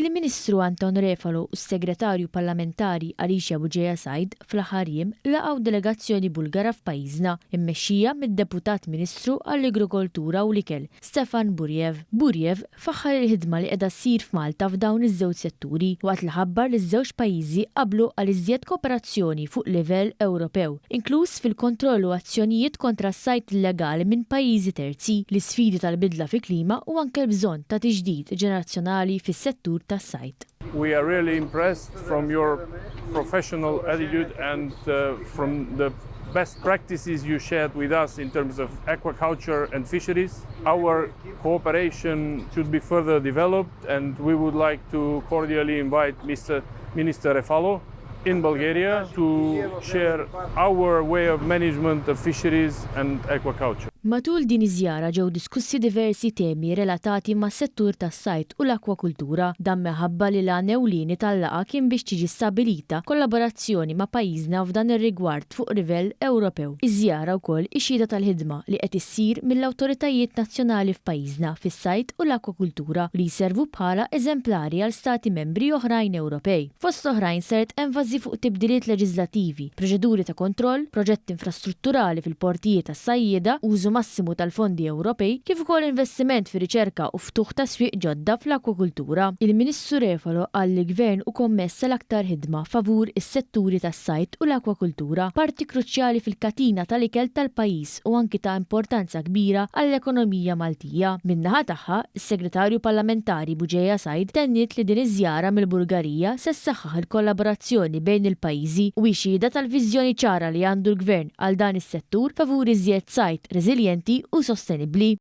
Il-Ministru Anton u s-Segretarju Parlamentari S-Sajd fl-aħħar jiem laqgħu delegazzjoni Bulgara f'pajjiżna immexxija mid-Deputat Ministru għall-Agrikoltura u l-Ikel Stefan Burjev. Burjev faħħar il-ħidma li qiegħda ssir f'Malta f'dawn iż-żewġ setturi waqt li ħabbar li ż-żewġ pajjiżi qablu għal iżjed kooperazzjoni fuq livell Ewropew, inkluż fil-kontroll u azzjonijiet kontra s-sajd illegali minn pajjiżi terzi, l-isfidi tal-bidla fil-klima u anke l-bżonn ta' tiġdid ġenerazzjonali fis-settur tas-sajd. We are really impressed from your professional attitude and from the best practices you shared with us in terms of aquaculture and fisheries. Our cooperation should be further developed, and we would like to cordially invite Mr. Minister Refalo in Bulgaria to share our way of management of fisheries and aquaculture. Matul din iż-żjara ġew diskussi diversi temi relatati ma' settur tas-sajd u l-akwakultura, dan minħabba li l-għan ewlieni tal-laqgħa kien biex tiġi stabbilita kollaborazzjoni ma' pajjiżna f'dan ir-rigward fuq livell Ewropew. Iż-żjara wkoll ix-xhieda tal-ħidma li qed issir mill-awtoritajiet nazzjonali f'pajjiżna fis-sajd u l-akwakultura li jservu bħala eżemplari għal stati membri oħrajn Ewropej. Fost oħrajn sert enfasi fuq tibdiliet leġislattivi, proċeduri ta' kontroll, proġetti infrastrutturali fil-portijiet tas-sajjieda, użu massimu tal-fondi Ewropej kif ukoll investiment fi riċerka u ftuħ ta' swieq ġodda fl-akwakultura. Il-Ministru Refalo qal li l-Gvern u kommessa l-aktar ħidma favur is-setturi tas-sajd u l-akwakultura, parti kruċjali fil-katina tal-ikel tal-pajjiż u anki ta' importanza kbira għall-ekonomija Maltija. Min-naħa tagħha, is-Segretarju Parlamentari S-Sajd tenniet li din iż-żjara mill-Bulgarija se ssaħħaħ il-kollaborazzjoni bejn il-pajjiżi u xhieda tal-viżjoni ċara li għandu l-Gvern għal dan is-settur favur iżjed sajd reżiljenti u sostenibbli.